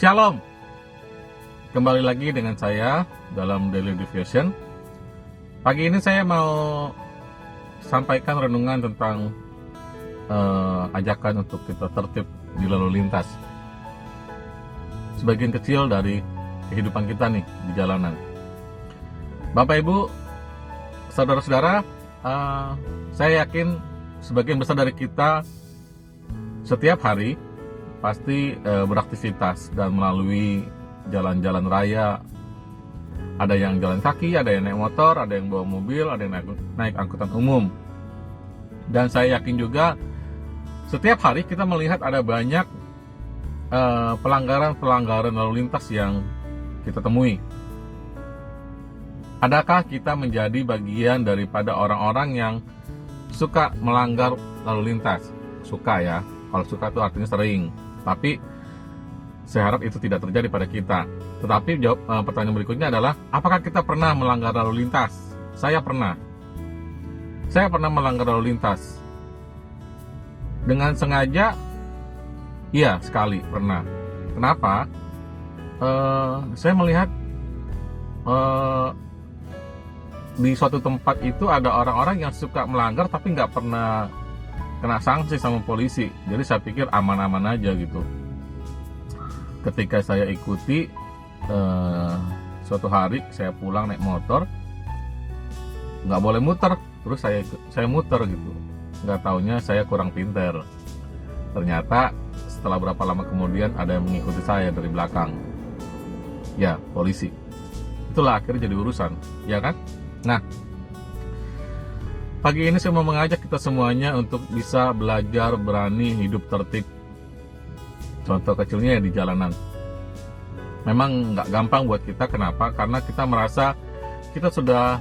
Shalom, kembali lagi dengan saya dalam Daily Devotion. Pagi ini saya mau sampaikan renungan tentang ajakan untuk kita tertib di lalu lintas. Sebagian kecil dari kehidupan kita nih di jalanan. Bapak Ibu, saudara-saudara, saya yakin sebagian besar dari kita setiap hari pasti beraktivitas dan melalui jalan-jalan raya. Ada yang jalan kaki, ada yang naik motor, ada yang bawa mobil, ada yang naik angkutan umum. Dan saya yakin juga setiap hari kita melihat ada banyak pelanggaran lalu lintas yang kita temui. Adakah kita menjadi bagian daripada orang-orang yang suka melanggar lalu lintas? Suka ya, kalau suka itu artinya sering. Tapi saya harap itu tidak terjadi pada kita. Tetapi pertanyaan berikutnya adalah, apakah kita pernah melanggar lalu lintas? Saya pernah. Saya pernah melanggar lalu lintas. Dengan sengaja, iya sekali pernah. Kenapa? Saya melihat di suatu tempat itu ada orang-orang yang suka melanggar tapi nggak pernah kena sanksi sama polisi. Jadi saya pikir aman-aman aja gitu. Ketika saya ikuti suatu hari saya pulang naik motor, nggak boleh muter, terus saya muter gitu. Nggak taunya saya kurang pinter. Ternyata setelah berapa lama kemudian ada yang mengikuti saya dari belakang. Ya, polisi. Itulah akhirnya jadi urusan, ya kan? Nah, pagi ini saya mau mengajak kita semuanya untuk bisa belajar berani hidup tertib. Contoh kecilnya ya di jalanan. Memang nggak gampang buat kita, kenapa? Karena kita merasa kita sudah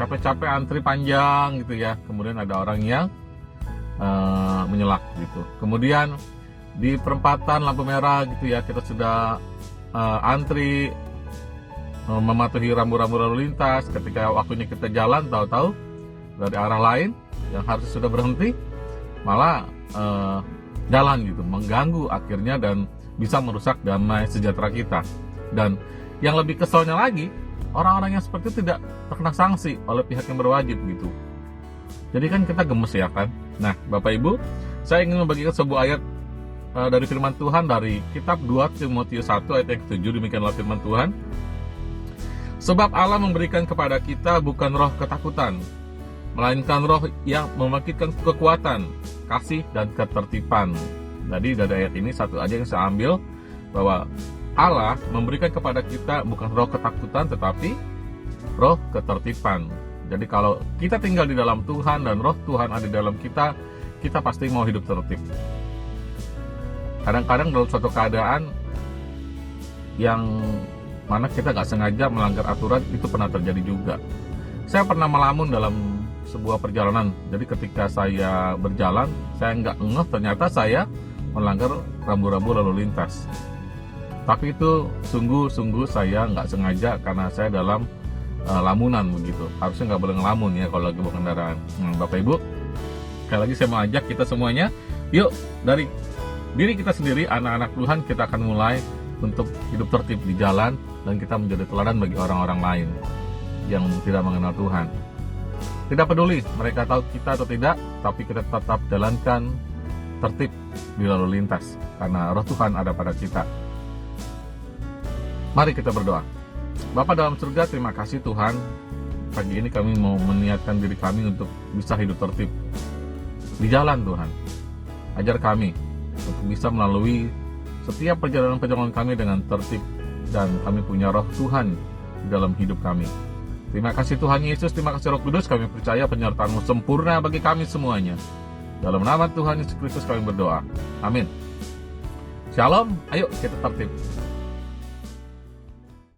capek-capek antri panjang gitu ya. Kemudian ada orang yang menyelak gitu. Kemudian di perempatan lampu merah gitu ya, kita sudah antri mematuhi rambu-rambu lalu lintas. Ketika waktunya kita jalan, tahu-tahu dari arah lain yang harus sudah berhenti malah jalan gitu, mengganggu akhirnya dan bisa merusak damai sejahtera kita. Dan yang lebih keselnya lagi, orang-orang yang seperti itu tidak terkena sanksi oleh pihak yang berwajib gitu. Jadi kan kita gemes ya kan. Nah, Bapak Ibu, saya ingin membagikan sebuah ayat dari firman Tuhan dari kitab 2 Timotius 1 ayat yang ke-7. Demikianlah firman Tuhan. Sebab Allah memberikan kepada kita bukan roh ketakutan, melainkan roh yang membangkitkan kekuatan, kasih, dan ketertiban. Jadi dari ayat ini satu aja yang saya ambil, bahwa Allah memberikan kepada kita bukan roh ketakutan, tetapi roh ketertiban. Jadi kalau kita tinggal di dalam Tuhan dan roh Tuhan ada di dalam kita, kita pasti mau hidup tertib. Kadang-kadang dalam suatu keadaan yang mana kita nggak sengaja melanggar aturan, itu pernah terjadi juga. Saya pernah melamun dalam sebuah perjalanan. Jadi ketika saya berjalan, saya nggak ngeh ternyata saya melanggar rambu-rambu lalu lintas. Tapi itu sungguh-sungguh saya nggak sengaja karena saya dalam lamunan begitu. Harusnya nggak boleh ngelamun ya kalau lagi bawa kendaraan. Bapak Ibu, sekali lagi saya mau ajak kita semuanya, yuk dari diri kita sendiri, anak-anak Tuhan, kita akan mulai untuk hidup tertib di jalan dan kita menjadi teladan bagi orang-orang lain yang tidak mengenal Tuhan. Tidak peduli mereka tahu kita atau tidak, tapi kita tetap jalankan tertib di lalu lintas karena roh Tuhan ada pada kita. Mari kita berdoa. Bapa dalam surga, terima kasih Tuhan. Pagi ini kami mau meniatkan diri kami untuk bisa hidup tertib di jalan Tuhan. Ajar kami untuk bisa melalui setiap perjalanan-perjalanan kami dengan tertib dan kami punya roh Tuhan di dalam hidup kami. Terima kasih Tuhan Yesus, terima kasih Roh Kudus, kami percaya penyertaan-Mu sempurna bagi kami semuanya. Dalam nama Tuhan Yesus Kristus kami berdoa. Amin. Shalom, ayo kita tertib.